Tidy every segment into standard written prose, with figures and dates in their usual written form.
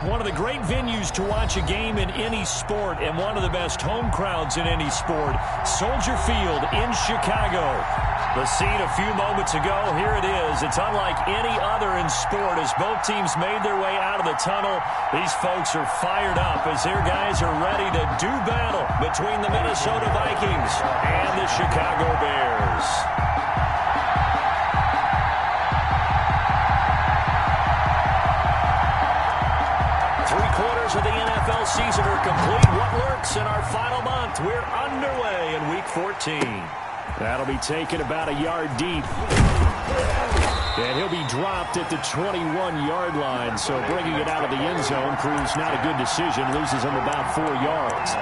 One of the great venues to watch a game in any sport and one of the best home crowds in any sport. Soldier Field in Chicago. The scene a few moments ago, here it is. It's unlike any other in sport as both teams made their way out of the tunnel. These folks are fired up as their guys are ready to do battle between the Minnesota Vikings and the Chicago Bears. Three-quarters of the NFL season are complete. What works in our final month? We're underway in Week 14. That'll be taken about a yard deep. And he'll be dropped at the 21-yard line. So bringing it out of the end zone proves not a good decision. Loses him about 4 yards.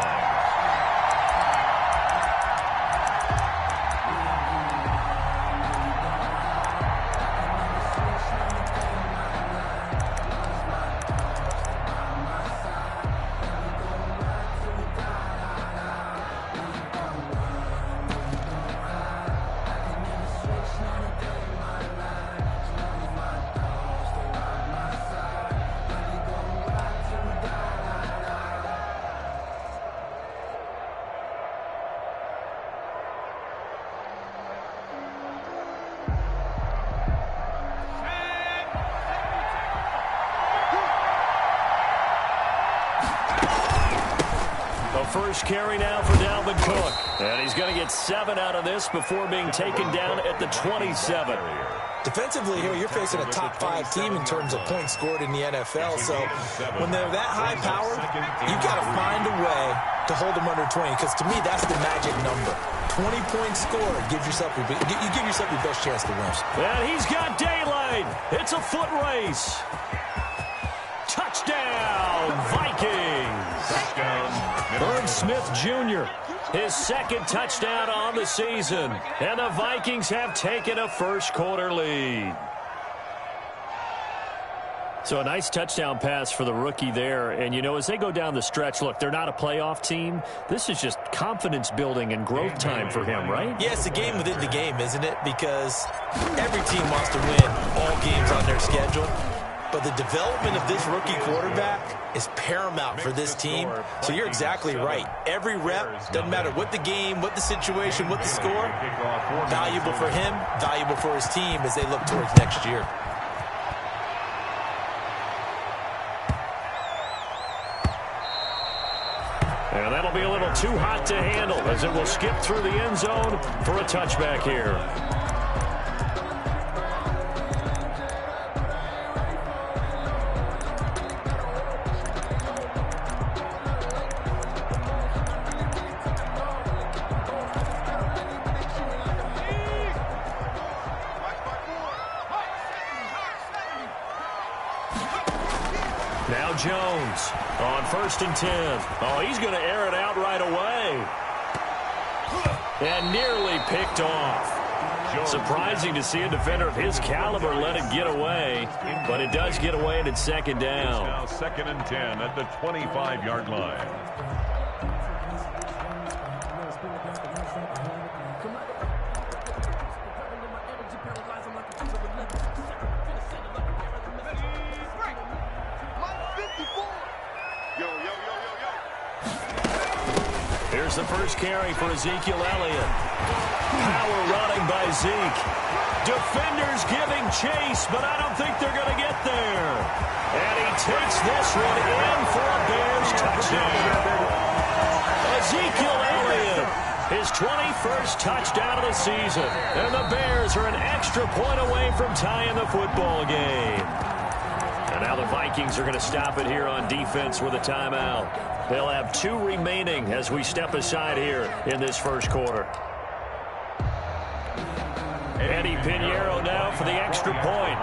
First carry now for Dalvin Cook. And he's going to get 7 out of this before being taken down at the 27. Defensively here, you're facing a top 5 team in terms of points scored in the NFL. So when they're that high powered, you've got to find a way to hold them under 20. Because to me, that's the magic number. 20 points scored. You give yourself your best chance to win. And he's got daylight. It's a foot race. Touchdown, Vikings. Herb Smith Jr., his second touchdown on the season. And the Vikings have taken a first-quarter lead. So a nice touchdown pass for the rookie there. And, you know, as they go down the stretch, look, they're not a playoff team. This is just confidence building and growth time for him, right? Yeah, it's a game within the game, isn't it? Because every team wants to win all games on their schedule. But the development of this rookie quarterback is paramount for this team. So you're exactly right. Every rep, doesn't matter what the game, what the situation, what the score, valuable for him, valuable for his team as they look towards next year. And that'll be a little too hot to handle as it will skip through the end zone for a touchback here. Jones on 1st and 10. Oh, he's going to air it out right away. And nearly picked off. Surprising to see a defender of his caliber let it get away, but it does get away and it's 2nd down. Now 2nd and 10 at the 25-yard line. Here's the first carry for Ezekiel Elliott. Power running by Zeke. Defenders giving chase, but I don't think they're going to get there. And he takes this one in for a Bears touchdown. Ezekiel Elliott, his 21st touchdown of the season. And the Bears are an extra point away from tying the football game. And now the Vikings are going to stop it here on defense with a timeout. They'll have 2 remaining as we step aside here in this first quarter. Eddie Pinheiro now for the extra point.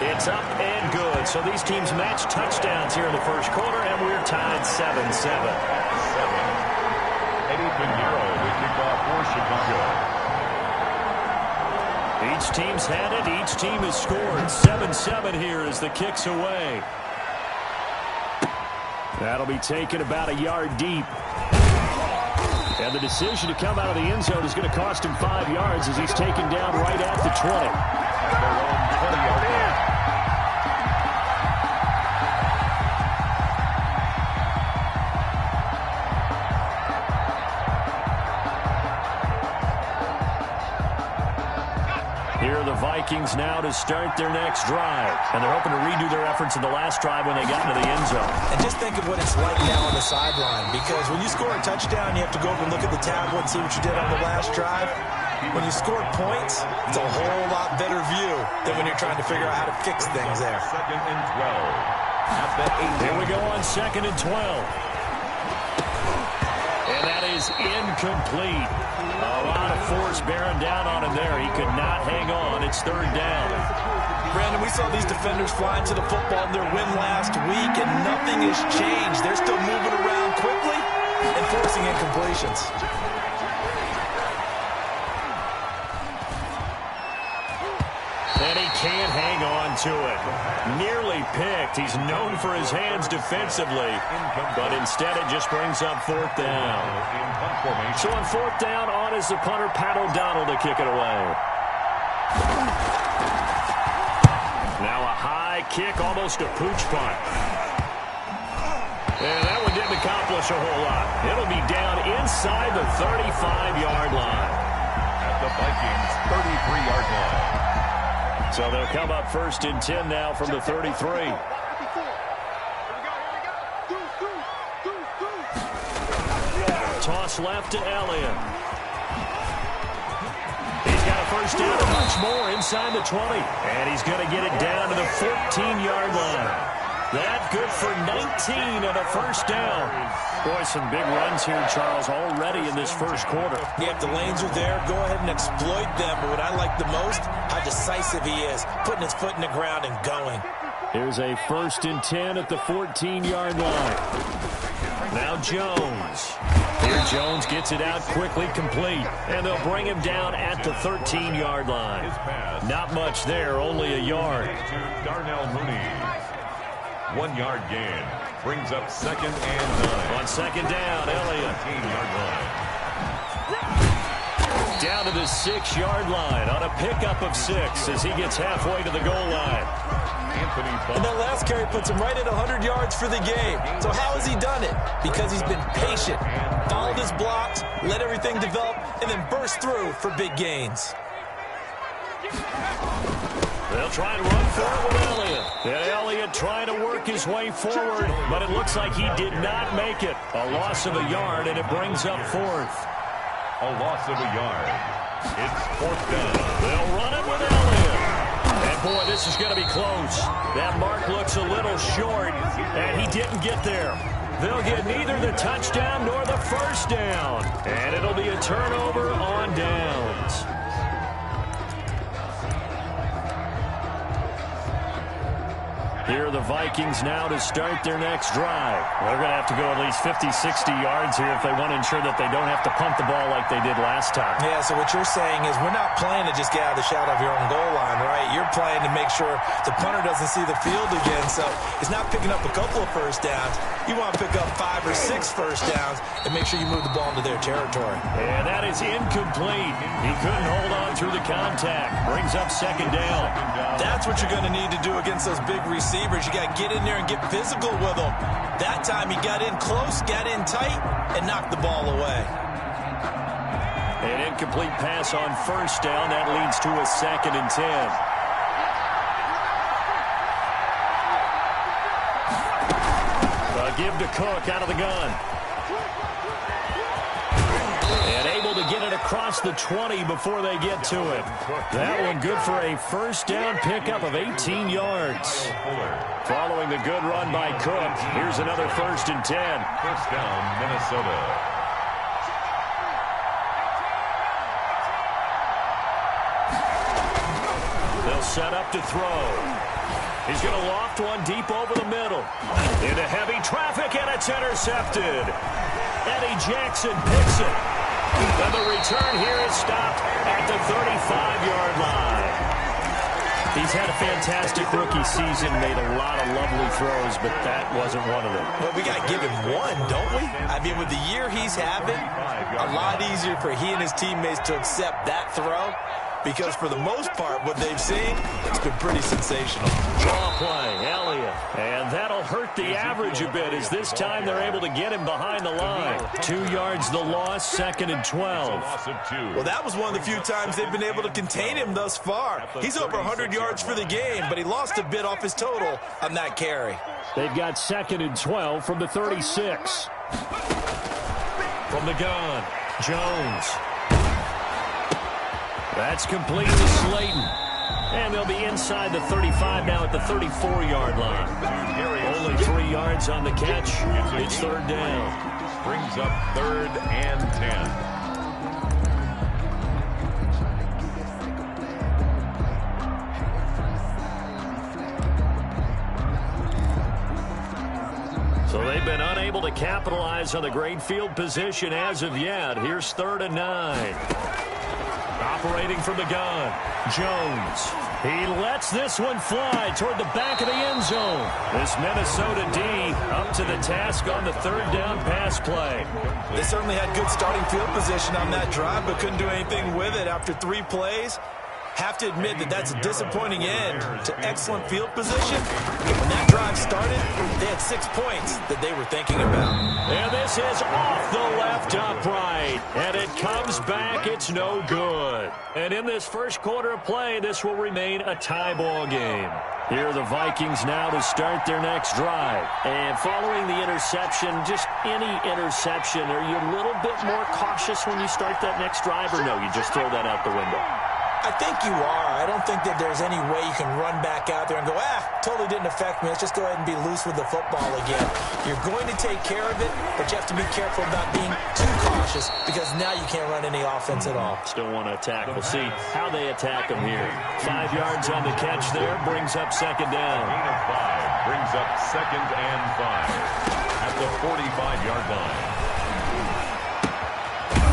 It's up and good. So these teams match touchdowns here in the first quarter, and we're tied 7-7. Eddie Pinheiro, the kickoff for Chicago. Each team's had it. Each team has scored. 7-7 here as the kick's away. That'll be taken about a yard deep. And the decision to come out of the end zone is going to cost him 5 yards as he's taken down right at the 20. Their own Vikings now to start their next drive. And they're hoping to redo their efforts in the last drive when they got into the end zone. And just think of what it's like now on the sideline, because when you score a touchdown, you have to go over and look at the tablet and see what you did on the last drive. When you score points, it's a whole lot better view than when you're trying to figure out how to fix things there. Second and 12. Here we go on 2nd and 12. And that is incomplete. A lot of force bearing down on him there. He could not hang on. It's 3rd down. Brandon, we saw these defenders flying to the football in their win last week, and nothing has changed. They're still moving around quickly and forcing incompletions. And he can't hang on to it. Nearly picked. He's known for his hands defensively, but instead it just brings up 4th down. So on 4th down, on is the punter, Pat O'Donnell, to kick it away. Now a high kick, almost a pooch punt. And that one didn't accomplish a whole lot. It'll be down inside the 35-yard line. At the Vikings' 33-yard line. So they'll come up 1st and 10 now from the 33. Toss left to Elliott. He's got a 1st down and much more inside the 20. And he's going to get it down to the 14-yard line. That good for 19 and a 1st down. Boy, some big runs here, Charles, already in this 1st quarter. Yeah, if the lanes are there, go ahead and exploit them. But what I like the most, how decisive he is, putting his foot in the ground and going. Here's a 1st and 10 at the 14-yard line. Now Jones. Here Jones gets it out quickly, complete. And they'll bring him down at the 13-yard line. Not much there, only a yard. To Darnell Mooney. 1-yard gain. Brings up 2nd and 9. On 2nd down, Elliott. 15-yard line. Down to the 6-yard line on a pickup of 6 as he gets halfway to the goal line. And that last carry puts him right at 100 yards for the game. So how has he done it? Because he's been patient, followed his blocks, let everything develop, and then burst through for big gains. They'll try to run forward with Elliott. And Elliott trying to work his way forward, but it looks like he did not make it. A loss of a yard, and it brings up 4th. A loss of a yard. It's 4th down. They'll run it with Elliott. And, boy, this is going to be close. That mark looks a little short, and he didn't get there. They'll get neither the touchdown nor the 1st down. And it'll be a turnover on downs. Here are the Vikings now to start their next drive. They're going to have to go at least 50, 60 yards here if they want to ensure that they don't have to punt the ball like they did last time. Yeah, so what you're saying is we're not playing to just get out of the shadow of your own goal line, right? You're playing to make sure the punter doesn't see the field again. So it's not picking up a couple of 1st downs. You want to pick up 5 or 6 1st downs and make sure you move the ball into their territory. And that is incomplete. He couldn't hold on through the contact. Brings up 2nd down. That's what you're going to need to do against those big receivers. You got to get in there and get physical with them. That time he got in close, got in tight, and knocked the ball away. An incomplete pass on 1st down. That leads to a 2nd and 10. Give to Cook out of the gun. And able to get it across the 20 before they get to it. That one good for a 1st down pickup of 18 yards. Following the good run by Cook, here's another 1st and 10. 1st down, Minnesota. They'll set up to throw. He's going to loft one deep over the middle. Into heavy traffic, and it's intercepted. Eddie Jackson picks it. And the return here is stopped at the 35-yard line. He's had a fantastic rookie season, made a lot of lovely throws, but that wasn't one of them. But we got to give him one, don't we? I mean, with the year he's having, a lot easier for he and his teammates to accept that throw. Because for the most part, what they've seen, it's been pretty sensational. Draw play, Elliott. And that'll hurt the average a bit, as this time they're able to get him behind the line. 2 yards the loss, 2nd and 12. Well, that was one of the few times they've been able to contain him thus far. He's over 100 yards for the game, but he lost a bit off his total on that carry. They've got 2nd and 12 from the 36. From the gun, Jones. That's complete to Slayton. And they'll be inside the 35 now at the 34-yard line. Only 3 yards on the catch. It's 3rd down. Brings up 3rd and 10. So they've been unable to capitalize on the great field position as of yet. Here's 3rd and 9. Operating from the gun, Jones. He lets this one fly toward the back of the end zone. This Minnesota D up to the task on the 3rd down pass play. They certainly had good starting field position on that drive, but couldn't do anything with it after 3 plays. Have to admit that that's a disappointing end to excellent field position. When that drive started, they had 6 points that they were thinking about. And this is off the left upright. And it comes back. It's no good. And in this first quarter of play, this will remain a tie ball game. Here are the Vikings now to start their next drive. And following the interception, just any interception, are you a little bit more cautious when you start that next drive, or no, you just throw that out the window? I think you are. I don't think that there's any way you can run back out there and go, totally didn't affect me. Let's just go ahead and be loose with the football again. You're going to take care of it, but you have to be careful about being too cautious, because now you can't run any offense at all. Still want to attack. We'll see how they attack them here. 5 yards on the catch there, brings up 2nd down. Gain of 5 brings up 2nd and 5 at the 45-yard line.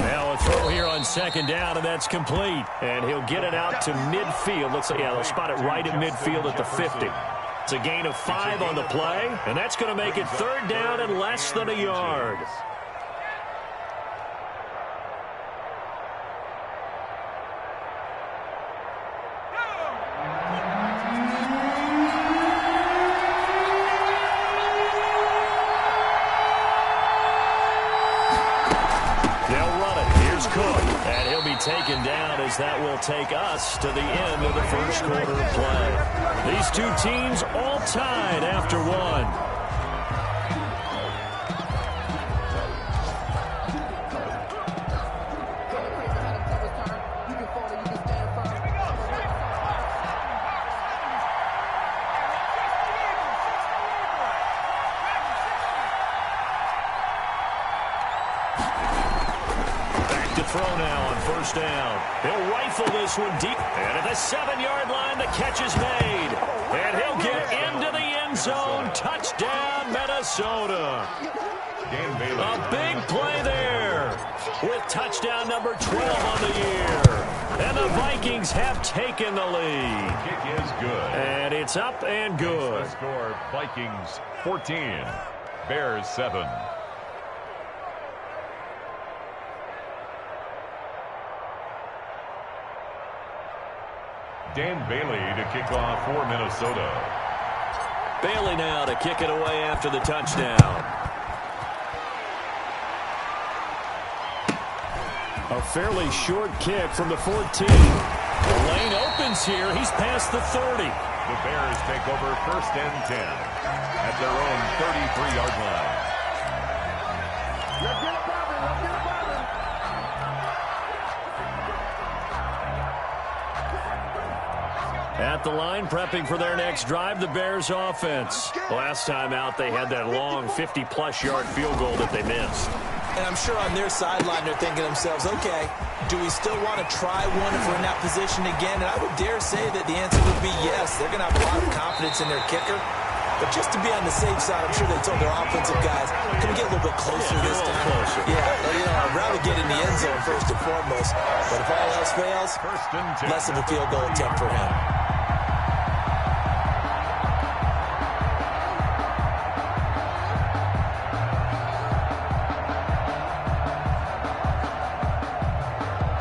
Now a throw here on 2nd down, and that's complete. And he'll get it out to midfield. Looks like, they'll spot it right at midfield at the 50. It's a gain of 5 on the play, and that's going to make it 3rd down and less than a yard. Taken down, as that will take us to the end of the first quarter of play. These two teams all tied after 1. Throw now on 1st down. He'll rifle this one deep. And at the 7-yard line, the catch is made. And he'll get into the end zone. Touchdown, Minnesota. A big play there with touchdown number 12 on the year. And the Vikings have taken the lead. Kick is good. And it's up and good. The score, Vikings 14, Bears 7. Dan Bailey to kick off for Minnesota. Bailey now to kick it away after the touchdown. A fairly short kick from the 14. The lane opens here. He's past the 30. The Bears take over 1st and 10 at their own 33-yard line. At the line, prepping for their next drive, the Bears offense. Last time out, they had that long 50-plus yard field goal that they missed. And I'm sure on their sideline they're thinking to themselves, okay, do we still want to try one if we're in that position again? And I would dare say that the answer would be yes. They're going to have a lot of confidence in their kicker. But just to be on the safe side, I'm sure they told their offensive guys, can we get a little bit closer this time? Closer. Yeah, I'd rather get in the end zone first and foremost. But if all else fails, less of a field goal attempt for him.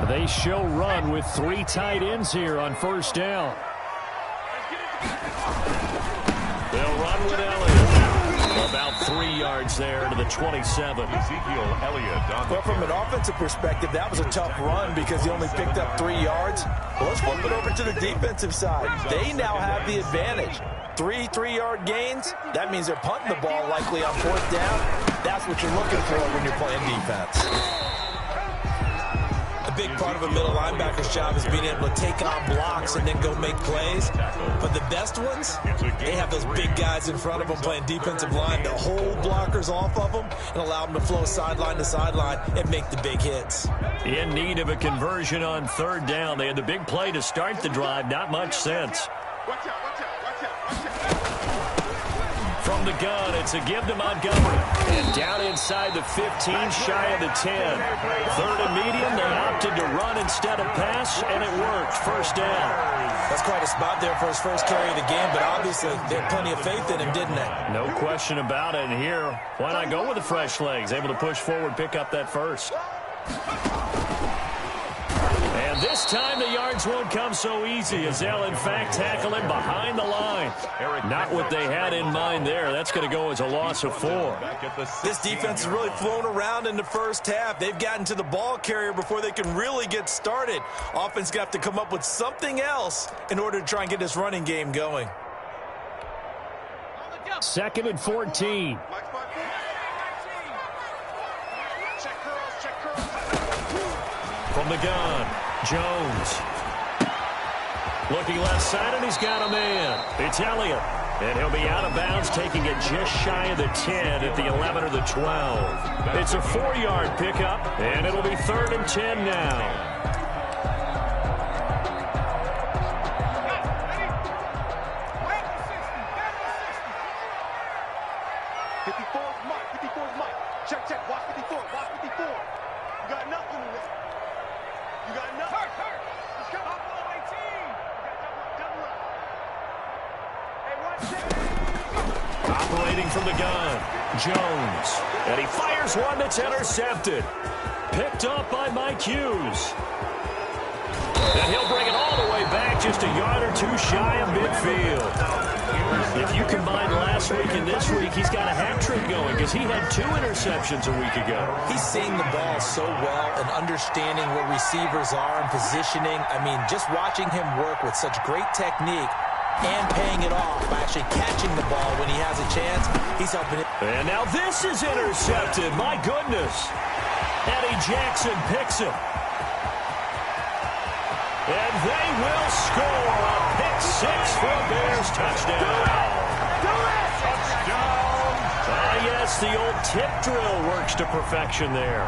They show run with 3 tight ends here on 1st down. They'll run with Elliott. About 3 yards there to the 27. Ezekiel Elliott on the Well, from an offensive perspective, that was a tough run because he only picked up 3 yards. Well, let's flip it over to the defensive side. They now have the advantage. 3 3-yard gains, that means they're punting the ball likely on 4th down. That's what you're looking for when you're playing defense. A big part of a middle linebacker's job is being able to take on blocks and then go make plays. But the best ones, they have those big guys in front of them playing defensive line to hold blockers off of them and allow them to flow sideline to sideline and make the big hits. In need of a conversion on 3rd down. They had the big play to start the drive. Not much sense. From the gun, it's a give to Montgomery. And down inside the 15, shy of the 10. 3rd and medium, they opted to run instead of pass, and it worked. 1st down. That's quite a spot there for his first carry of the game, but obviously they had plenty of faith in him, didn't they? No question about it. And here, why not go with the fresh legs? Able to push forward, pick up that first. And this time the yards won't come so easy as they'll, in fact, tackle him behind the line. Not what they had in mind there. That's going to go as a loss of 4. This defense has really flown around in the first half. They've gotten to the ball carrier before they can really get started. Offense got to come up with something else in order to try and get this running game going. 2nd and 14. From the gun, Jones. Looking left side, and he's got a man. It's Elliott. And he'll be out of bounds, taking it just shy of the 10 at the 11 or the 12. It's a 4-yard pickup, and it'll be 3rd and 10 now. Operating from the gun, Jones. And he fires one that's intercepted. Picked up by Mike Hughes. And he'll bring it all the way back just a yard or 2 shy of midfield. If you combine last week and this week, he's got a hat trick going because he had 2 interceptions a week ago. He's seeing the ball so well and understanding where receivers are and positioning. I mean, just watching him work with such great technique and paying it off by actually catching the ball when he has a chance, he's helping it. And now this is intercepted. My goodness. Eddie Jackson picks it. And they will score a pick 6 for a Bears touchdown. Yes, the old tip drill works to perfection there.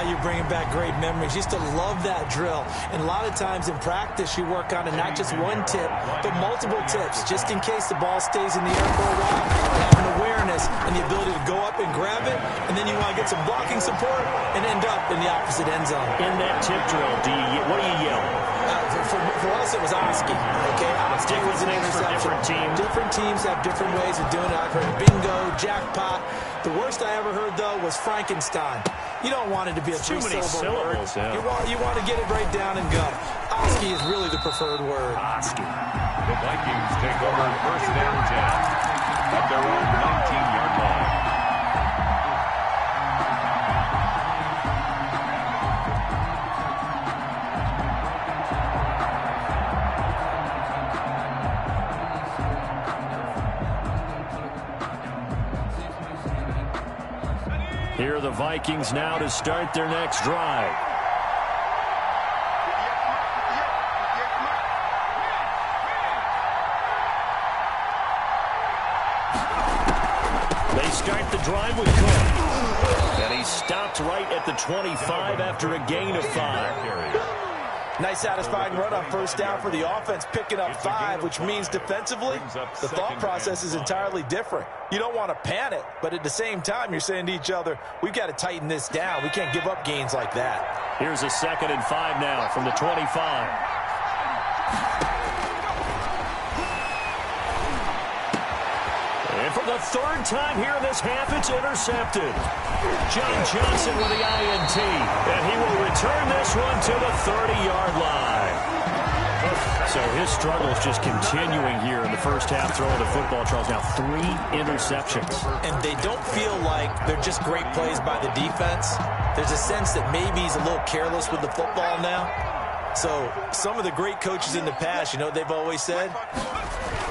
You're bringing back great memories. Used to love that drill. And a lot of times in practice, you work on it, not just one tip, but multiple tips, just in case the ball stays in the air for a while. Having awareness and the ability to go up and grab it, and then you want to get some blocking support and end up in the opposite end zone. In that tip drill, what do you yell? For us, it was Oski. Okay, Oski was an interception. Different teams have different ways of doing it. I've heard bingo, jackpot. The worst I ever heard, though, was Frankenstein. You don't want it to be a 3-syllable word. Yeah. You want to get it right down and go. Oski is really the preferred word. Oski. The Vikings take over 1st and 10 at their own 19-yard line. Here are the Vikings now to start their next drive. They start the drive with Cook. And he stopped right at the 25 after a gain of 5. Nice satisfying run on 1st down for the offense, picking up 5, which means defensively, the thought process is entirely different. You don't want to panic, but at the same time, you're saying to each other, we've got to tighten this down. We can't give up gains like that. Here's a 2nd and 5 now from the 25. And for the 3rd time here in this half, it's intercepted. John Johnson with the INT. And he will return this one to the 30-yard line. So his struggles just continuing here in the first half throwing the football, Charles. Now 3 interceptions. And they don't feel like they're just great plays by the defense. There's a sense that maybe he's a little careless with the football now. So some of the great coaches in the past, you know, they've always said,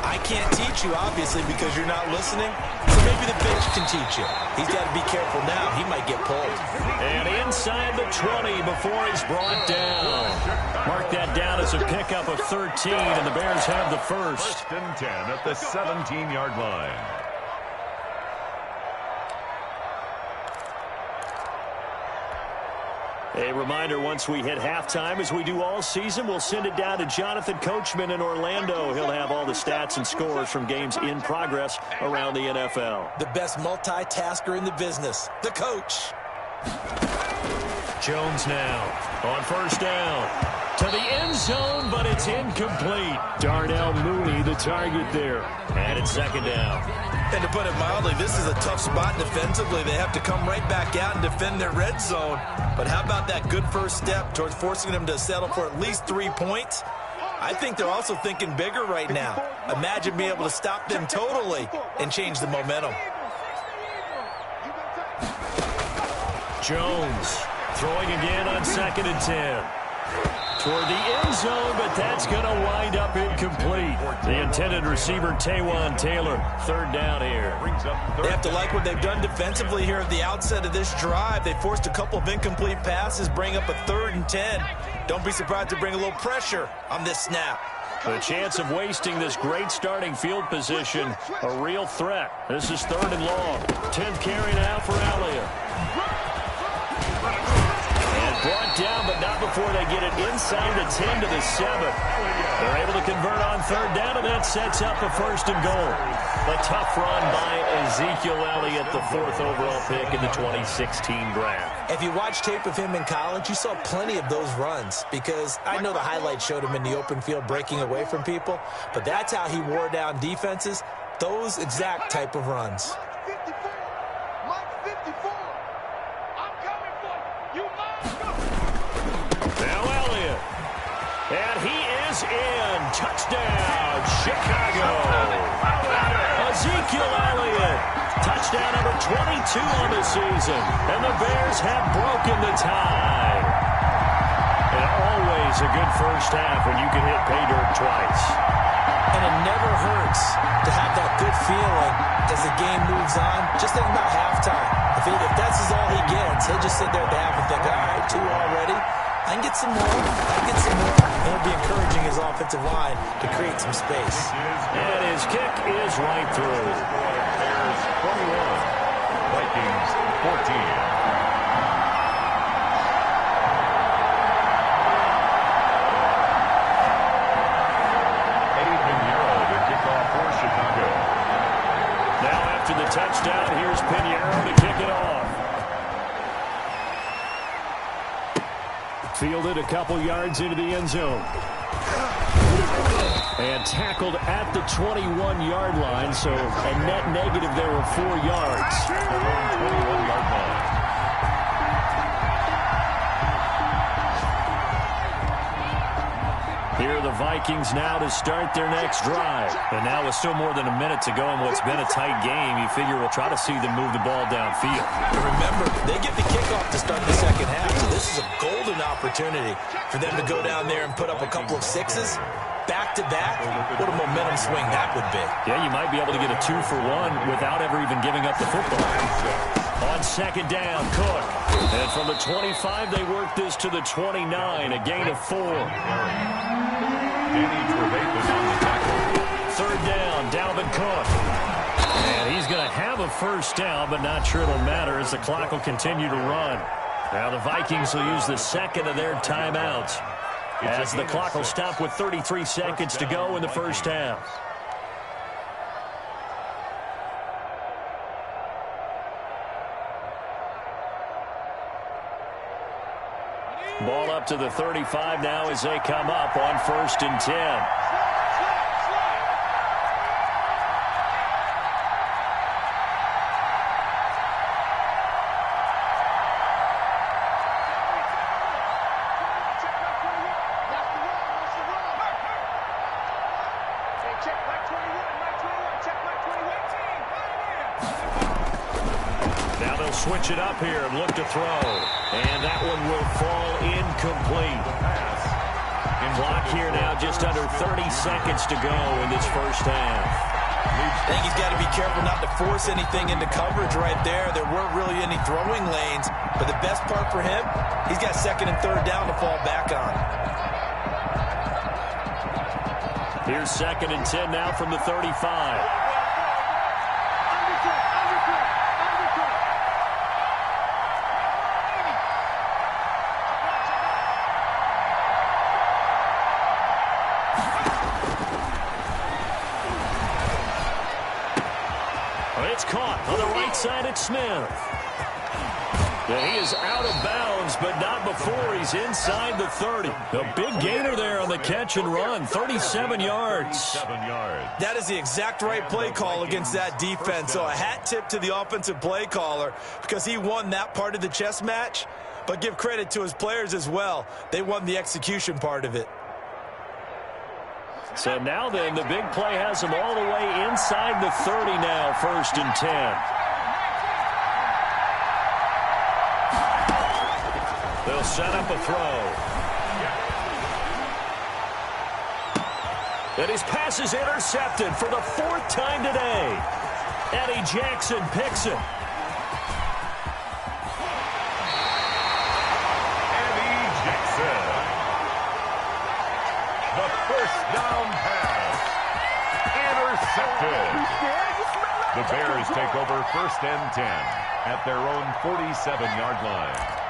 I can't teach you, obviously, because you're not listening. So maybe the bench can teach you. He's got to be careful now. He might get pulled. And inside the 20 before he's brought down. Mark that down as a pickup of 13, and the Bears have the first. 1st and 10 at the 17-yard line. A reminder, once we hit halftime, as we do all season, we'll send it down to Jonathan Coachman in Orlando. He'll have all the stats and scores from games in progress around the NFL. The best multitasker in the business, the coach. Jones now on 1st down. To the end zone, but it's incomplete. Darnell Mooney, the target there. And it's 2nd down. And to put it mildly, this is a tough spot defensively. They have to come right back out and defend their red zone. But how about that good first step towards forcing them to settle for at least 3 points? I think they're also thinking bigger right now. Imagine being able to stop them totally and change the momentum. Jones throwing again on 2nd and 10. Toward the end zone, but that's going to wind up incomplete. The intended receiver, Taywan Taylor, 3rd down here. They have to like what they've done defensively here at the outset of this drive. They forced a couple of incomplete passes, bring up a 3rd and 10. Don't be surprised to bring a little pressure on this snap. The chance of wasting this great starting field position, a real threat. This is 3rd and long. 10th carry now for Elliott. Brought down, but not before they get it inside the 10 to the 7. They're able to convert on 3rd down, and that sets up a 1st and goal. A tough run by Ezekiel Elliott, the 4th overall pick in the 2016 draft. If you watch tape of him in college, you saw plenty of those runs, because I know the highlights showed him in the open field breaking away from people, but that's how he wore down defenses, those exact type of runs. And he is in. Touchdown, Chicago. Ezekiel Elliott. Touchdown number 22 on the season. And the Bears have broken the tie. And always a good first half when you can hit pay dirt twice. And it never hurts to have that good feeling as the game moves on. Just think about halftime. If that's all he gets, he'll just sit there at the half and think, all right, 2 already. I can get some more. I can get some more. And it'll be encouraging his offensive line to create some space. And his kick is right through. Bears 21, Vikings 14. After the touchdown, here's Pinheiro to kick it off. Fielded a couple yards into the end zone. And tackled at the 21-yard line, so a net negative there of 4 yards. 21-yard line. Here are the Vikings now to start their next drive. And now with still more than a minute to go in what's been a tight game, you figure we'll try to see them move the ball downfield. And remember, they get the kickoff to start the second half, so this is a golden opportunity for them to go down there and put up a couple of 6s. Back-to-back, what a momentum swing that would be. Yeah, you might be able to get a 2-for-1 without ever even giving up the football. On 2nd down, Cook. And from the 25, they work this to the 29, a gain of 4. Danny Trevathan on the tackle. 3rd down, Dalvin Cook. And he's going to have a first down, but not sure it'll matter as the clock will continue to run. Now the Vikings will use the second of their timeouts, as the clock will stop with 33 seconds to go in the first half. Ball up to the 35 now as they come up on 1st and 10. switch it up here and look to throw. And that one will fall incomplete. Clock here now just under 30 seconds to go in this first half. I think he's got to be careful not to force anything into coverage right there. There weren't really any throwing lanes. But the best part for him, he's got second and third down to fall back on. Here's second and 10 now from the 35. It's caught on the right side at Smith. And he is out of bounds, but not before he's inside the 30. A big gainer there on the catch and run, 37 yards. That is the exact right play call against that defense. So a hat tip to the offensive play caller because he won that part of the chess match. But give credit to his players as well. They won the execution part of it. So now then, the big play has him all the way inside the 30 now, first and 10. They'll set up a throw. And his pass is intercepted for the fourth time today. Eddie Jackson picks it. Eddie Jackson. The first down pass. Intercepted. The Bears take over first and 10 at their own 47-yard line.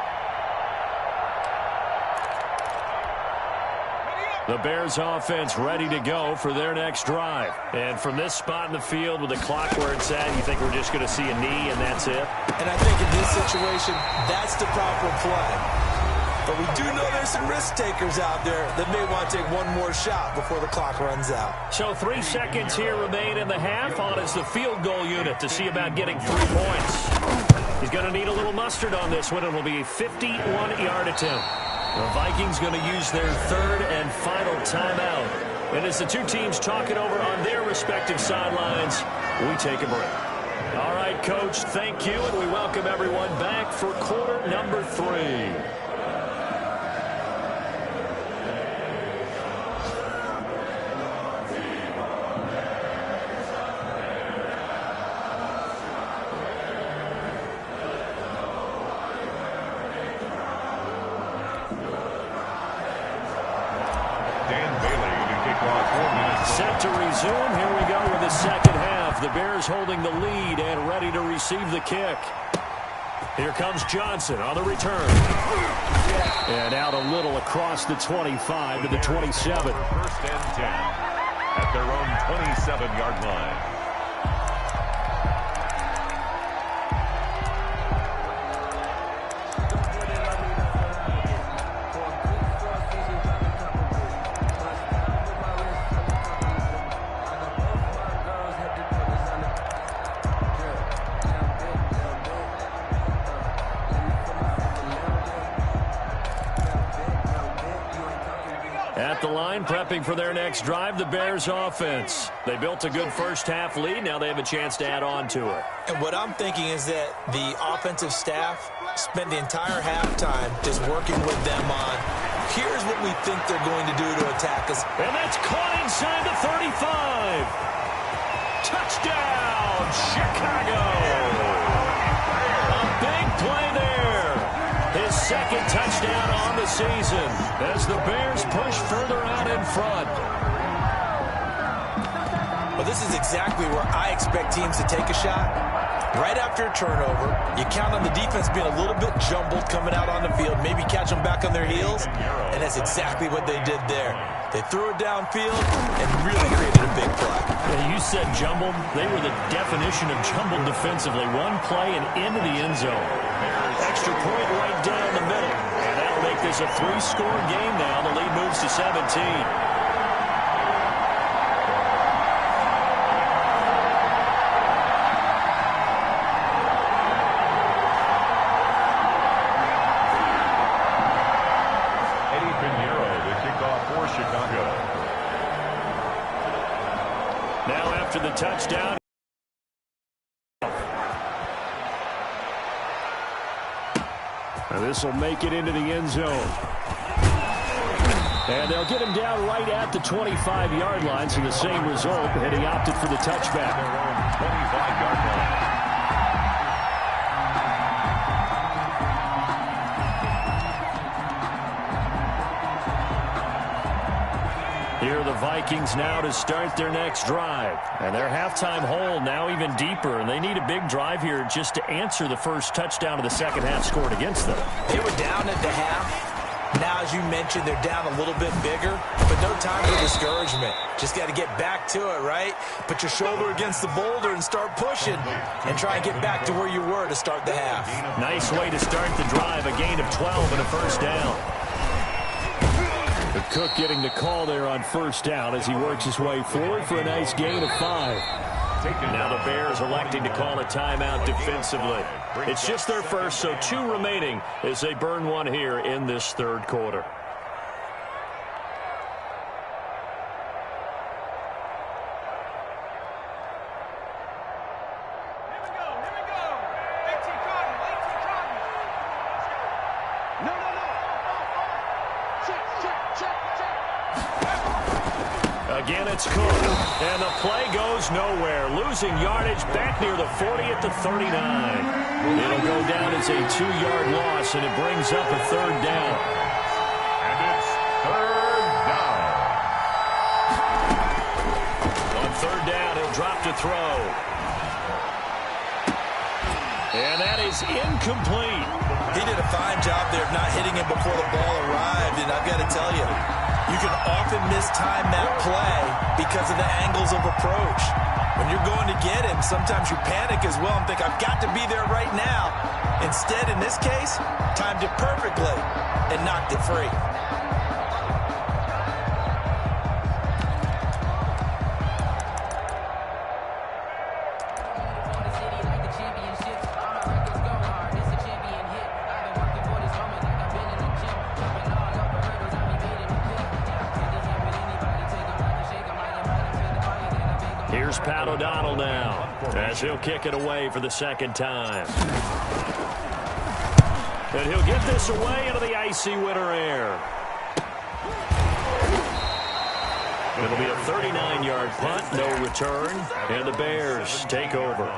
The Bears offense ready to go for their next drive. And from this spot in the field with the clock where it's at, you think we're just going to see a knee and that's it? And I think in this situation, that's the proper play. But we do know there's some risk takers out there that may want to take one more shot before the clock runs out. So 3 seconds here remain in the half. On is the field goal unit to see about getting 3 points. He's going to need a little mustard on this one. It will be a 51-yard attempt. The Vikings going to use their third and final timeout. And as the two teams talk it over on their respective sidelines, we take a break. All right, Coach, thank you, and we welcome everyone back for quarter number 3. Set to resume. Here we go with the second half. The Bears holding the lead and ready to receive the kick. Here comes Johnson on the return. And out a little across the 25 to the 27. First and 10 at their own 27-yard line. At the line, prepping for their next drive, the Bears offense. They built a good first half lead. Now they have a chance to add on to it. And what I'm thinking is that the offensive staff spent the entire halftime just working with them on, here's what we think they're going to do to attack us. And that's caught inside the 35. Touchdown, Chicago. A big play there. His second touchdown on the season as the Bears push further out in front. Well, this is exactly where I expect teams to take a shot. Right after a turnover, you count on the defense being a little bit jumbled coming out on the field, maybe catch them back on their heels, and that's exactly what they did there. They threw it downfield and really created a big play. Yeah, you said jumbled. They were the definition of jumbled defensively. One play and into the end zone. Extra point right down the middle. And that'll make this a 3-score game now. The lead moves to 17. Now after the touchdown. And this will make it into the end zone. And they'll get him down right at the 25-yard line, so the same result, and he opted for the touchback. 25-yard line. Here are the Vikings now to start their next drive. And their halftime hole now even deeper, and they need a big drive here just to answer the first touchdown of the second half scored against them. They were down at the half. Now, as you mentioned, they're down a little bit bigger, but no time for discouragement. Just got to get back to it, right? Put your shoulder against the boulder and start pushing and try and get back to where you were to start the half. Nice way to start the drive, a gain of 12 and a first down. But Cook getting the call there on first down as he works his way forward for a nice gain of 5. Now the Bears electing to call a timeout defensively. It's just their first, so 2 remaining as they burn one here in this third quarter. Again, it's Cook, and the play goes nowhere. Losing yardage back near the 40 at the 39. It'll go down as a 2-yard loss, and it brings up a third down. And it's third down. On third down, he'll drop to throw. And that is incomplete. He did a fine job there of not hitting him before the ball arrived, and I've got to tell you, you can often mistime that play because of the angles of approach. When you're going to get him, sometimes you panic as well and think, I've got to be there right now. Instead, in this case, timed it perfectly and knocked it free. Here's Pat O'Donnell now as he'll kick it away for the second time. And he'll get this away into the icy winter air. It'll be a 39-yard punt, no return, and the Bears take over.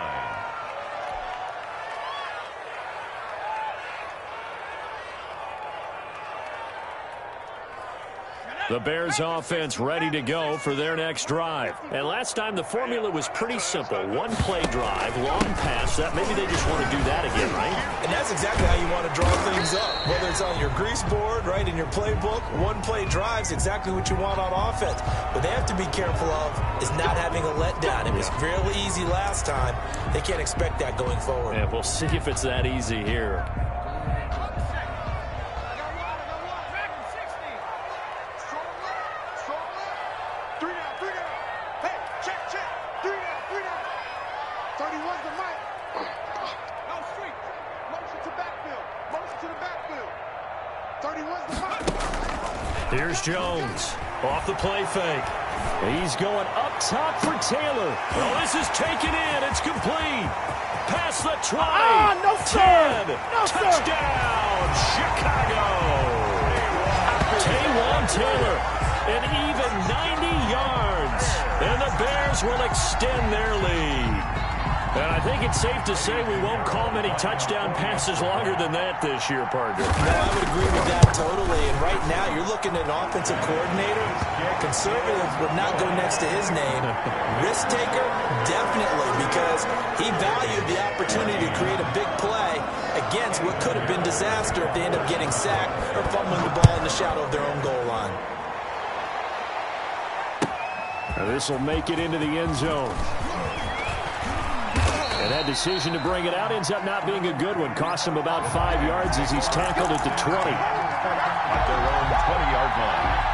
The Bears offense ready to go for their next drive. And last time the formula was pretty simple. One-play drive, long pass. That maybe they just want to do that again, right? And that's exactly how you want to draw things up. Whether it's on your grease board, right, in your playbook, one-play drive's exactly what you want on offense. But they have to be careful of is not having a letdown. It was fairly easy last time. They can't expect that going forward. And we'll see if it's that easy here. Here's Jones off the play fake. He's going up top for Taylor. Oh, this is taken in. It's complete. Past the 20. No, 10. No, Touchdown, Chicago. Taywan Taylor, an even 90 yards. And the Bears will extend their lead. And I think it's safe to say we won't call many touchdown passes longer than that this year, partner. No, I would agree with that totally. And right now, you're looking at an offensive coordinator. Conservative would not go next to his name. Risk taker, definitely, because he valued the opportunity to create a big play against what could have been disaster if they end up getting sacked or fumbling the ball in the shadow of their own goal line. This will make it into the end zone. And that decision to bring it out ends up not being a good one. Cost him about 5 yards as he's tackled at the 20. At their own 20-yard line.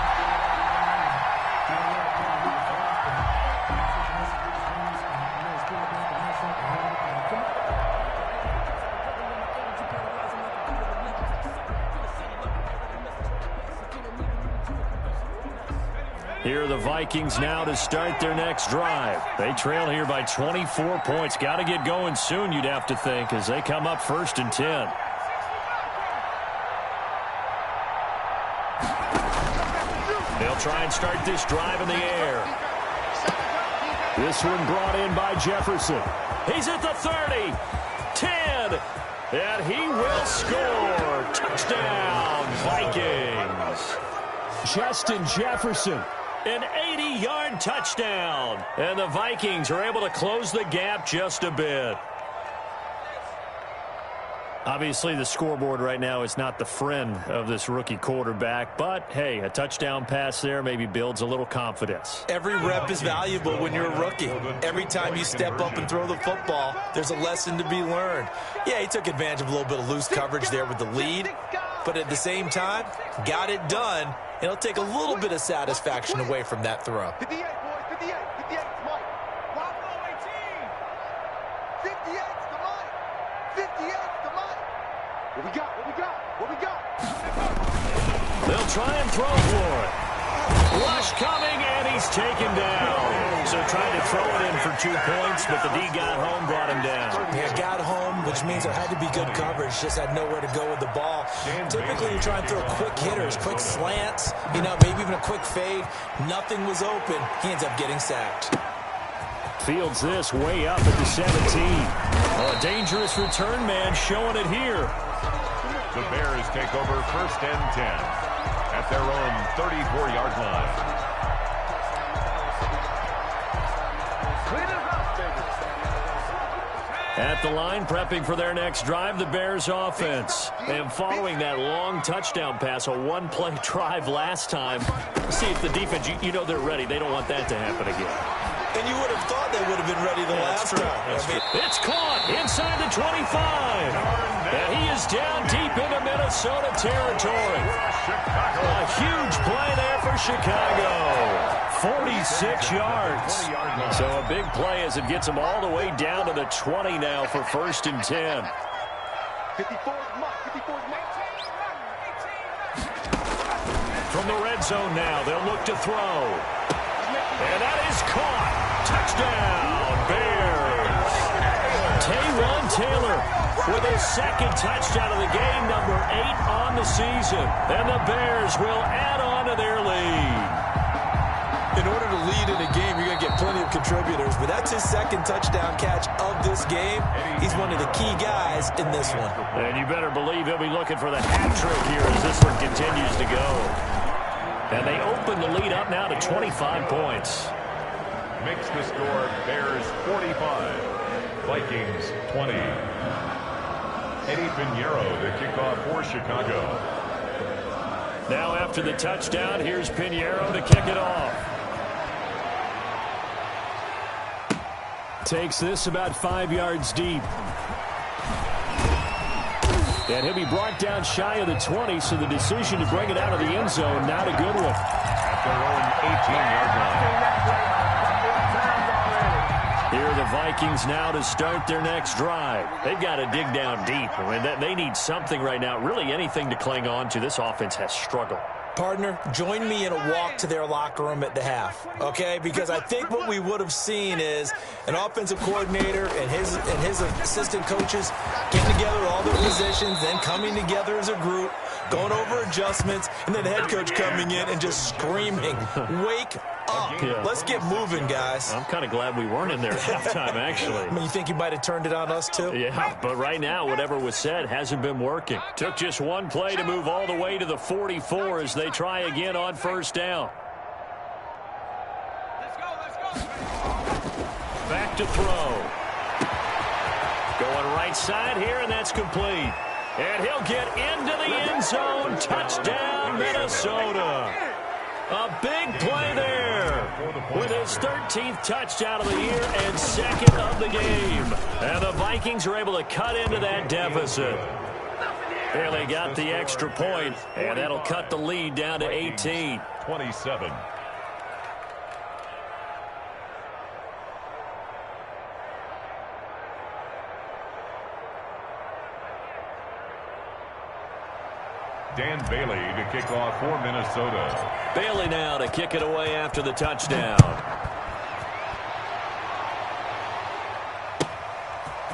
Here are the Vikings now to start their next drive. They trail here by 24 points. Got to get going soon, you'd have to think, as they come up 1st and 10. They'll try and start this drive in the air. This one brought in by Jefferson. He's at the 30, 10, and he will score. Touchdown, Vikings. Justin Jefferson, an 80-yard touchdown. And the Vikings are able to close the gap just a bit. Obviously, the scoreboard right now is not the friend of this rookie quarterback. But, hey, a touchdown pass there maybe builds a little confidence. Every rep is valuable when you're a rookie. Every time you step up and throw the football, there's a lesson to be learned. Yeah, he took advantage of a little bit of loose coverage there with the lead. But at the same time, got it done. And it'll take a little bit of satisfaction away from that throw. 58, boys, 58, 58, Mike. Bravo 18. 58 to Mike. 58 to Mike. What we got? What we got? What we got? They'll try and throw for it. Rush coming, and he's taken down. So trying to throw it in for 2 points, but the D got home, brought him down. Yeah, got home, which means there had to be good coverage. Just had nowhere to go with the ball. Typically, you try and throw quick hitters, quick slants, maybe even a quick fade. Nothing was open. He ends up getting sacked. Fields this way up at the 17. Oh, a dangerous return man showing it here. The Bears take over 1st and 10 at their own 34-yard line. At the line, prepping for their next drive, the Bears offense. And following that long touchdown pass, a one-play drive last time. See if the defense, they're ready. They don't want that to happen again. And you would have thought they would have been ready the last time. It's caught inside the 25. And he is down deep into Minnesota territory. A huge play there for Chicago. 46 yards. So a big play as it gets him all the way down to the 20 now for 1st and 10. 54 Mike. 54 Mike. From the red zone now, they'll look to throw. And that is caught. Touchdown, Bears. Taywan Taylor with his 2nd touchdown of the game, number 8 on the season. And the Bears will add on to their lead. In order to lead in a game, you're going to get plenty of contributors, but that's his 2nd touchdown catch of this game. He's one of the key guys in this one. And you better believe he'll be looking for the hat trick here as this one continues to go. And they open the lead up now to 25 points. Makes the score Bears 45, Vikings 20. Eddie Pinheiro, the kickoff for Chicago. Now after the touchdown, here's Pinheiro to kick it off. Takes this about 5 yards deep. And he'll be brought down shy of the 20, so the decision to bring it out of the end zone, not a good one. At their own 18-yard line. Here are the Vikings now to start their next drive. They've got to dig down deep. I mean, they need something right now, really anything to cling on to. This offense has struggled. Partner, join me in a walk to their locker room at the half, okay? Because I think what we would have seen is an offensive coordinator and his assistant coaches getting together all their positions, then coming together as a group, going over adjustments, and then the head coach coming in and just screaming, wake up. Yeah. Let's get moving, guys. I'm kind of glad we weren't in there at halftime, actually. I mean, you think you might have turned it on us, too? Yeah, but right now, whatever was said hasn't been working. Took just one play to move all the way to the 44 as they try again on 1st down. Let's go. Back to throw. Going right side here, and that's complete. And he'll get into the end zone. Touchdown, Minnesota. A big play there with his 13th touchdown of the year and 2nd of the game. And the Vikings are able to cut into that deficit. Barely got the extra point, and that'll cut the lead down to 18. 27. Dan Bailey to kick off for Minnesota. Bailey now to kick it away after the touchdown.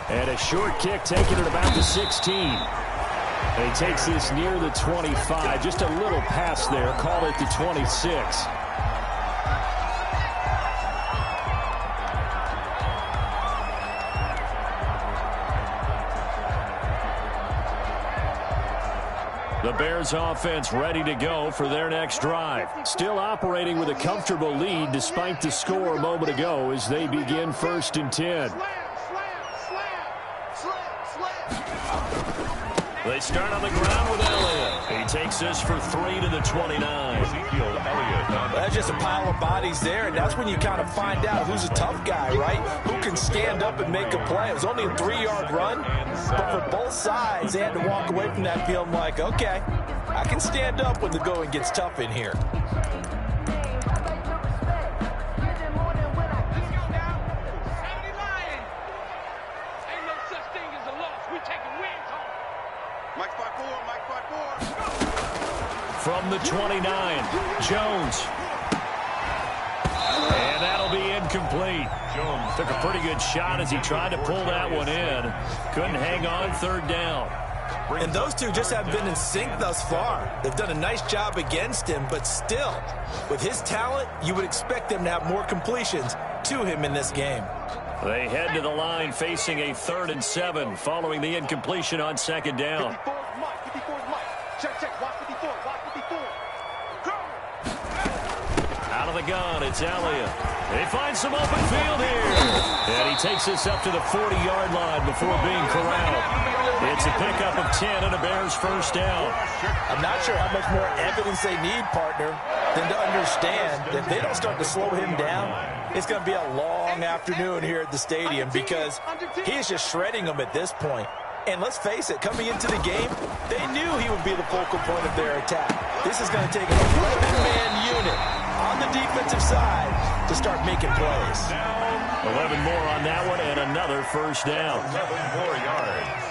And a short kick taken at about the 16. He takes this near the 25, just a little past there, call it the 26. The Bears offense ready to go for their next drive. Still operating with a comfortable lead despite the score a moment ago as they begin 1st and 10. They start on the ground with Elliott. He takes this for 3 to the 29. Ezekiel Elliott. That's just a pile of bodies there, and that's when you kind of find out who's a tough guy, right? Who can stand up and make a play. It was only a 3-yard run, but for both sides, they had to walk away from that field like, okay, I can stand up when the going gets tough in here. From the 29, Jones. And that'll be incomplete. Jones took a pretty good shot as he tried to pull that one in. Couldn't hang on 3rd down. And those two just have been in sync thus far. They've done a nice job against him, but still, with his talent, you would expect them to have more completions to him in this game. They head to the line facing a 3rd and 7 following the incompletion on 2nd down. Out of the gun, it's Elliott. They find some open field here. And he takes this up to the 40-yard line before being corralled. It's a pickup of 10 and a Bears 1st down. I'm not sure how much more evidence they need, partner, than to understand that if they don't start to slow him down, it's going to be a long afternoon here at the stadium because he is just shredding them at this point. And let's face it, coming into the game, they knew he would be the focal point of their attack. This is going to take an 11-man unit on the defensive side to start making plays. 11 more on that one and another 1st down. 11 more yards.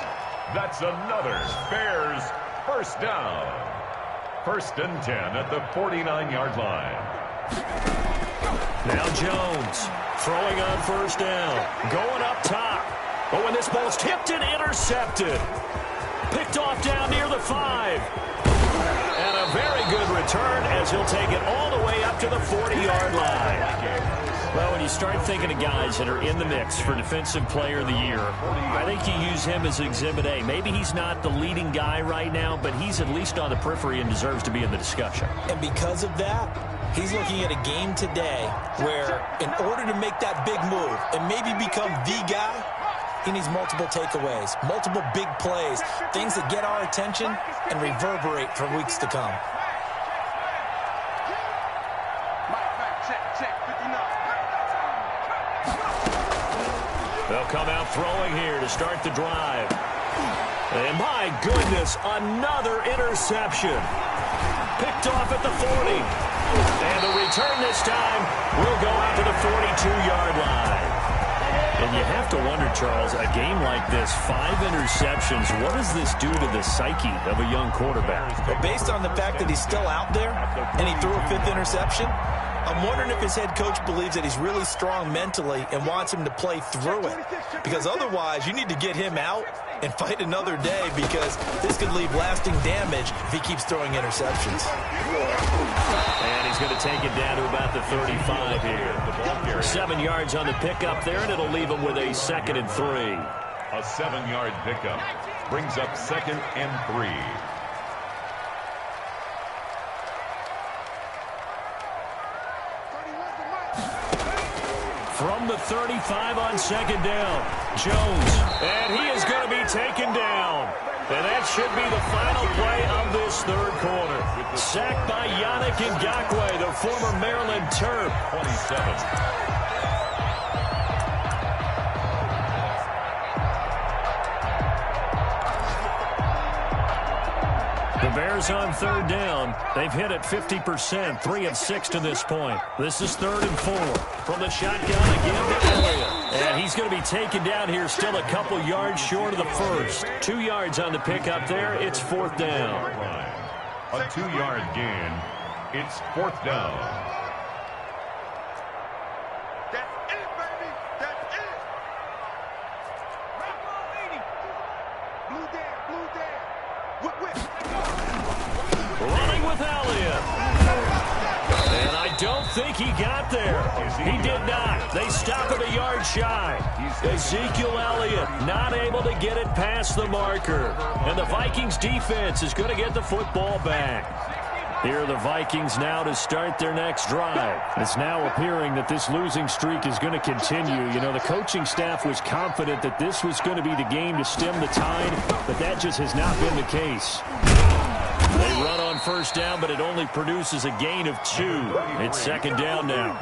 That's another Bears 1st down. 1st and 10 at the 49-yard line. Now Jones throwing on 1st down. Going up top. But when this ball's tipped and intercepted. Picked off down near the 5. And a very good return as he'll take it all the way up to the 40-yard line. Well, when you start thinking of guys that are in the mix for Defensive Player of the Year, I think you use him as Exhibit A. Maybe he's not the leading guy right now, but he's at least on the periphery and deserves to be in the discussion. And because of that, he's looking at a game today where in order to make that big move and maybe become the guy, he needs multiple takeaways, multiple big plays, things that get our attention and reverberate for weeks to come. They'll come out throwing here to start the drive. And my goodness, another interception. Picked off at the 40. And the return this time will go out to the 42-yard line. And you have to wonder, Charles, a game like this, 5 interceptions, what does this do to the psyche of a young quarterback? But based on the fact that he's still out there and he threw a 5th interception, I'm wondering if his head coach believes that he's really strong mentally and wants him to play through it. Because otherwise, you need to get him out and fight another day because this could leave lasting damage if he keeps throwing interceptions. And he's going to take it down to about the 35 here. 7 yards on the pickup there, and it'll leave him with a 2nd and 3. A 7-yard pickup brings up 2nd and 3. From the 35 on 2nd down, Jones, and he is going to be taken down. And that should be the final play of this 3rd quarter. Sacked by Yannick Ngakoue, the former Maryland Terp. 27. The Bears on 3rd down. They've hit it 50%, 3 of 6 to this point. This is 3rd and 4. From the shotgun again to Elliott. And he's going to be taken down here, still a couple yards short of the 1st. 2 yards on the pickup there. It's 4th down. A 2-yard gain. It's 4th down. That's it, baby. That's it. Blue there, blue there. with Elliott. And I don't think he got there. He did not. They stop him a yard shy. Ezekiel Elliott not able to get it past the marker. And the Vikings defense is going to get the football back. Here are the Vikings now to start their next drive. It's now appearing that this losing streak is going to continue. You know, the coaching staff was confident that this was going to be the game to stem the tide, but that just has not been the case. They run on first down, but it only produces a gain of 2. It's second down now.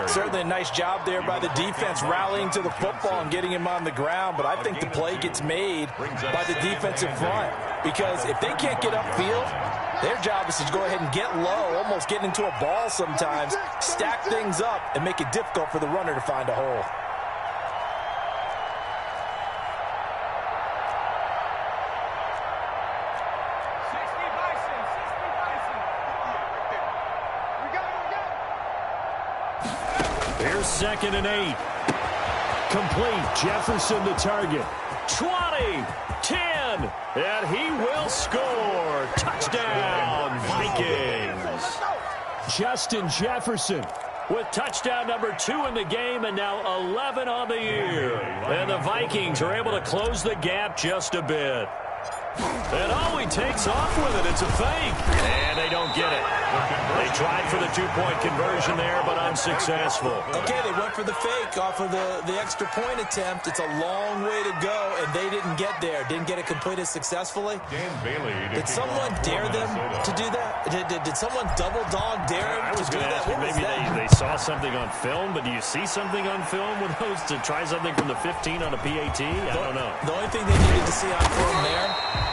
Certainly a nice job there by the defense rallying to the football and getting him on the ground, but I think the play gets made by the defensive front because if they can't get upfield, their job is to go ahead and get low, almost get into a ball sometimes, stack things up, and make it difficult for the runner to find a hole. Here's 2nd and 8. Complete. Jefferson the target. 20, 10, and he will score. Touchdown, Vikings. Justin Jefferson with touchdown number 2 in the game and now 11 on the year. And the Vikings are able to close the gap just a bit. And oh, he takes off with it. It's a fake. And they don't get it. They tried for the 2-point conversion there, but unsuccessful. Okay, they went for the fake off of the extra point attempt. It's a long way to go, and they didn't get there. Didn't get it completed successfully. Did someone dare them to do that? Did someone double dog dare them to do that? Maybe they saw something on film, but do you see something on film with those to try something from the 15 on a PAT? I don't know. The only thing they needed to see on film there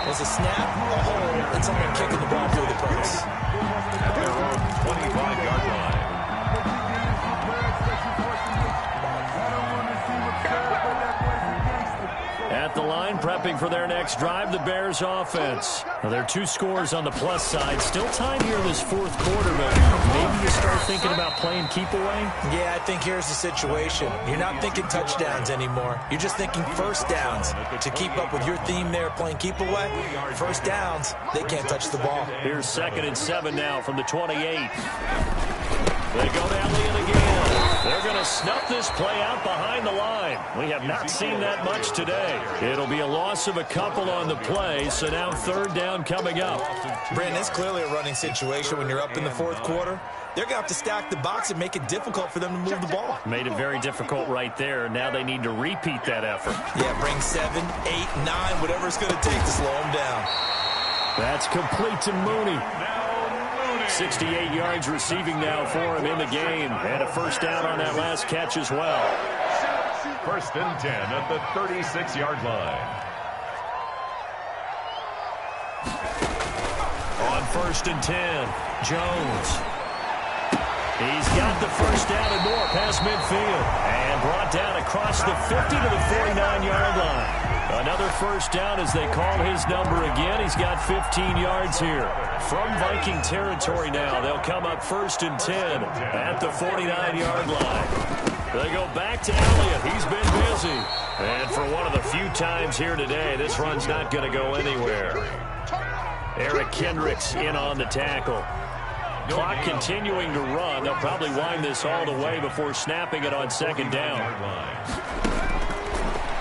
was a snap, a hole, and someone kicking the ball through the post. Their own 25-yard line. At the line, prepping for their next drive, the Bears offense. Now, there are 2 scores on the plus side. Still time here in this 4th quarter, but maybe you start thinking about playing keep away? Yeah, I think here's the situation. You're not thinking touchdowns anymore. You're just thinking first downs. To keep up with your theme there, playing keep away, first downs, they can't touch the ball. Here's 2nd and 7 now from the 28. They go to Elliott again. They're going to snuff this play out behind the line. We have not seen that much today. It'll be a loss of a couple on the play, so now 3rd down coming up. Brandon, it's clearly a running situation when you're up in the 4th quarter. They're going to have to stack the box and make it difficult for them to move the ball. Made it very difficult right there. Now they need to repeat that effort. Yeah, bring 7, 8, 9, whatever it's going to take to slow them down. That's complete to Mooney. 68 yards receiving now for him in the game. And a first down on that last catch as well. 1st and 10 at the 36-yard line. On 1st and 10, Jones. He's got the first down and more past midfield. And brought down across the 50 to the 49-yard line. Another first down as they call his number again. He's got 15 yards here. From Viking territory now, they'll come up 1st and 10 at the 49-yard line. They go back to Elliott. He's been busy. And for one of the few times here today, this run's not going to go anywhere. Eric Kendricks in on the tackle. Clock continuing to run. They'll probably wind this all the way before snapping it on 2nd down.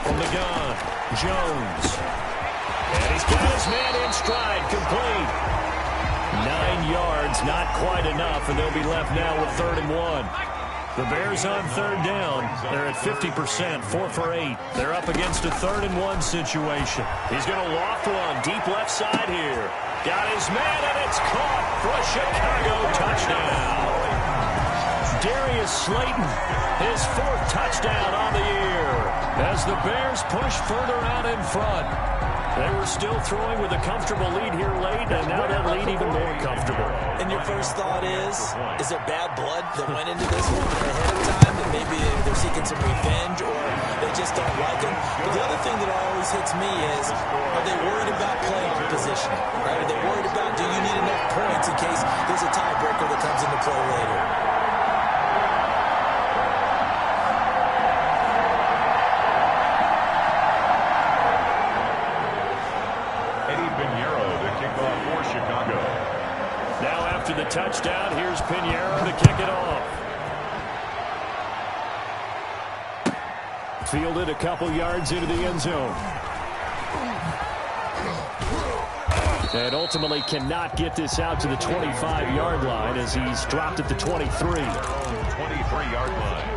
From the gun, Jones. And he's got his man in stride, complete. 9 yards, not quite enough, and they'll be left now with 3rd and 1. The Bears on 3rd down. They're at 50%, 4 for 8. They're up against a 3rd and 1 situation. He's going to loft one deep left side here. Got his man, and it's caught for a Chicago touchdown. Darius Slayton, his 4th touchdown on the year. As the Bears push further out in front. They were still throwing with a comfortable lead here late, and now that lead even more comfortable. And your first thought is there bad blood that went into this one ahead of time? And maybe they're seeking some revenge or they just don't like him? But the other thing that always hits me is, are they worried about playoff positioning? Right? Are they worried about, do you need enough points in case there's a tiebreaker that comes into play later? after the touchdown. Here's Pinheiro to kick it off. Fielded a couple yards into the end zone. And ultimately cannot get this out to the 25-yard line as he's dropped at the 23. 23-yard line.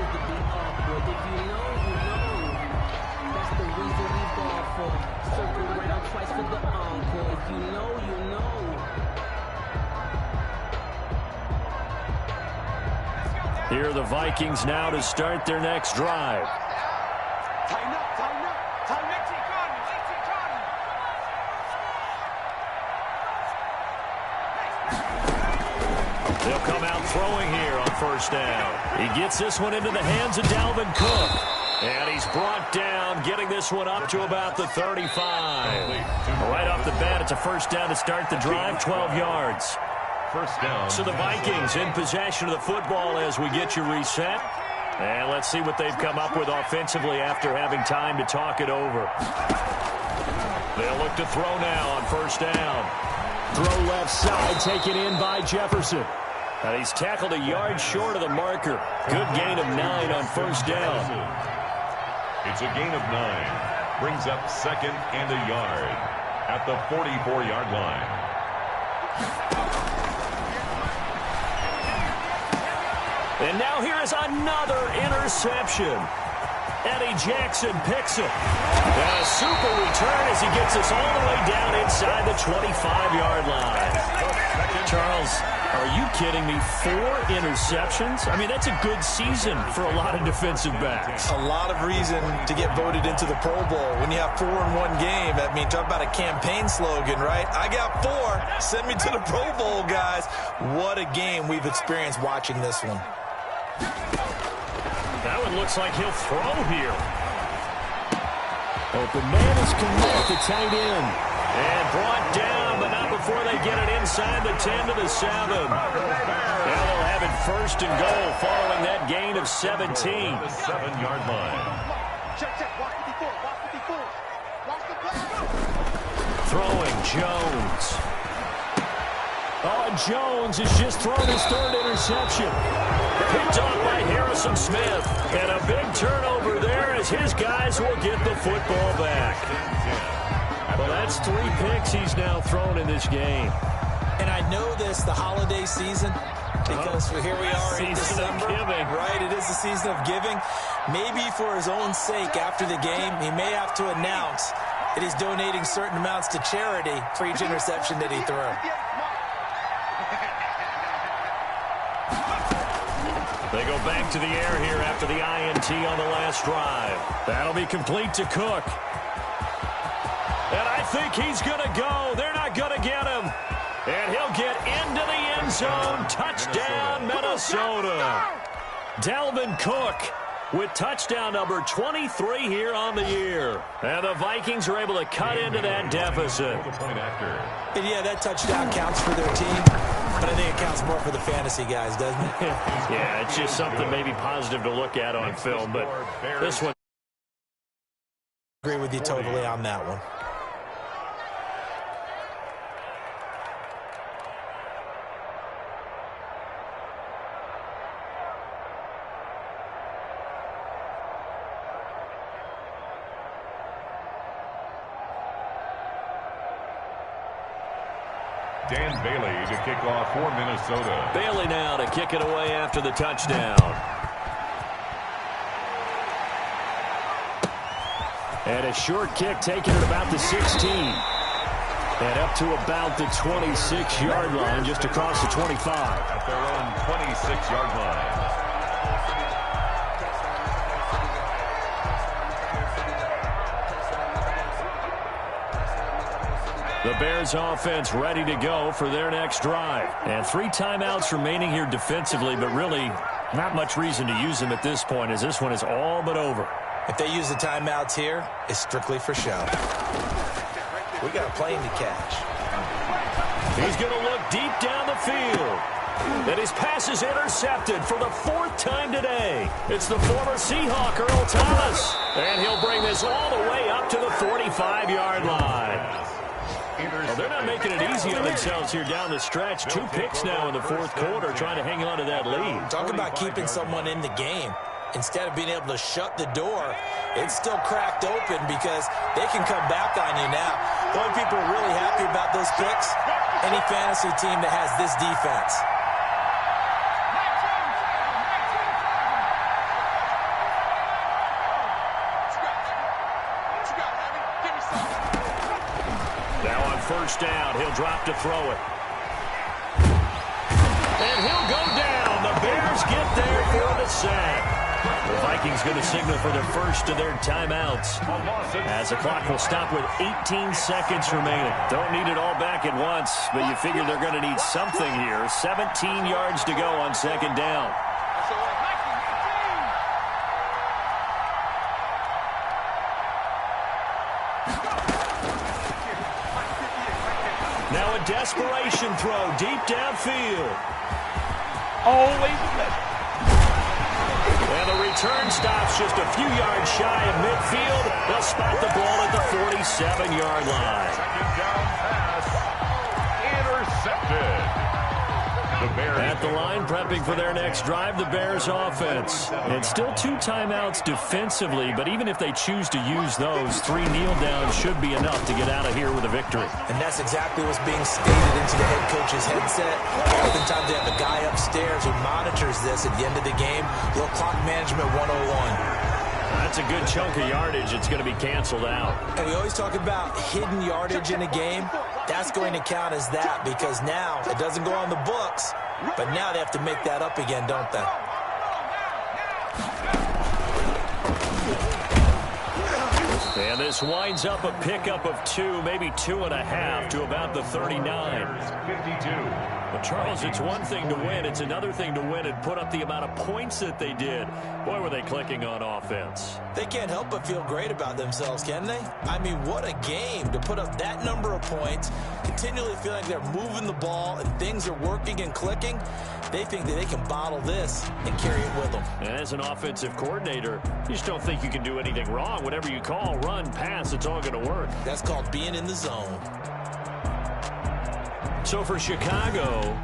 Here are the Vikings now to start their next drive. Tighten up, tighten up, tighten up. They'll come out throwing here on first down. He gets this one into the hands of Dalvin Cook. And he's brought down, getting this one up to about the 35. Right off the bat, it's a first down to start the drive, 12 yards. First down. So the Vikings in possession of the football as we get you reset. And let's see what they've come up with offensively after having time to talk it over. They'll look to throw now on first down. Throw left side, taken in by Jefferson. And he's tackled a yard short of the marker. Good gain of 9 on first down. It's a gain of 9. Brings up second and a yard at the 44-yard line. And now here is another interception. Eddie Jackson picks it. And a super return as he gets us all the way down inside the 25-yard line. Charles, are you kidding me? 4 interceptions? I mean, that's a good season for a lot of defensive backs. A lot of reason to get voted into the Pro Bowl. When you have 4 in one game, I mean, talk about a campaign slogan, right? I got 4. Send me to the Pro Bowl, guys. What a game we've experienced watching this one. That one looks like he'll throw here. Open man is connect the tight end. And brought down, but not before they get it inside the 10 to the 7. And they'll have it first and goal following that gain of 17. The 7-yard line. Check, check. Watch the before. Watch the before. Watch the play. Throwing Jones. Oh, and Jones has just thrown his 3rd interception. Picked off by Harrison Smith. And a big turnover there as his guys will get the football back. Well, that's 3 picks he's now thrown in this game. And I know this, the holiday season, because here we are in December, right? It is the season of giving. Maybe for his own sake after the game, he may have to announce that he's donating certain amounts to charity for each interception that he threw. They go back to the air here after the INT on the last drive. That'll be complete to Cook. And I think he's going to go. They're not going to get him. And he'll get into the end zone. Touchdown, Minnesota. Dalvin Cook with touchdown number 23 here on the year. And the Vikings are able to cut into that deficit. And yeah, that touchdown counts for their team, but I think it counts more for the fantasy guys, doesn't it? Yeah, it's just something maybe positive to look at on film, but this one. I agree with you totally on that one. Dan Bailey to kick off for Minnesota. Bailey now to kick it away after the touchdown. And a short kick taken at about the 16. And up to about the 26-yard line, just across the 25. At their own 26-yard line. The Bears offense ready to go for their next drive. And 3 timeouts remaining here defensively, but really not much reason to use them at this point as this one is all but over. If they use the timeouts here, it's strictly for show. We got a plane to catch. He's going to look deep down the field. And his pass is intercepted for the 4th time today. It's the former Seahawk, Earl Thomas. And he'll bring this all the way up to the 45-yard line. Well, they're not making it easy on themselves here down the stretch. 2 picks now in the fourth quarter, trying to hang on to that lead. Talk about keeping someone in the game. Instead of being able to shut the door, it's still cracked open because they can come back on you now. The only people really happy about those picks, any fantasy team that has this defense. Now on first down, he'll drop to throw it. And he'll go down. The Bears get there for the sack. The Vikings going to signal for their first of their timeouts, as the clock will stop with 18 seconds remaining. Don't need it all back at once, but you figure they're going to need something here. 17 yards to go on second down. Now a desperation throw deep downfield. Always And the return stops just a few yards shy of midfield. They'll spot the ball at the 47-yard line. Second down pass. Intercepted. The Bears At the line, prepping for their next drive, the Bears offense. And still 2 timeouts defensively, but even if they choose to use those, 3 kneel downs should be enough to get out of here with a victory. And that's exactly what's being stated into the head coach's headset. Oftentimes they have a guy upstairs who monitors this at the end of the game. Little clock management 101. That's a good chunk of yardage. It's going to be canceled out. And we always talk about hidden yardage in a game. That's going to count as that because now it doesn't go on the books, but now they have to make that up again, don't they? And this winds up a pickup of 2, maybe 2.5 to about the 39. 52. But Charles, it's one thing to win. It's another thing to win and put up the amount of points that they did. Boy, were they clicking on offense. They can't help but feel great about themselves, can they? I mean, what a game to put up that number of points, continually feeling like they're moving the ball and things are working and clicking. They think that they can bottle this and carry it with them. And as an offensive coordinator, you just don't think you can do anything wrong. Whatever you call, run, pass, it's all going to work. That's called being in the zone. So for Chicago,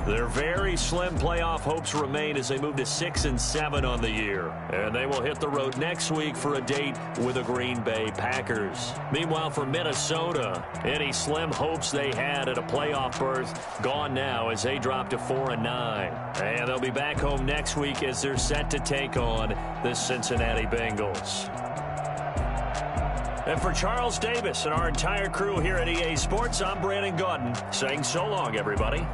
their very slim playoff hopes remain as they move to 6-7 on the year. And they will hit the road next week for a date with the Green Bay Packers. Meanwhile, for Minnesota, any slim hopes they had at a playoff berth gone now as they drop to 4-9. And they'll be back home next week as they're set to take on the Cincinnati Bengals. And for Charles Davis and our entire crew here at EA Sports, I'm Brandon Gaudin saying so long, everybody.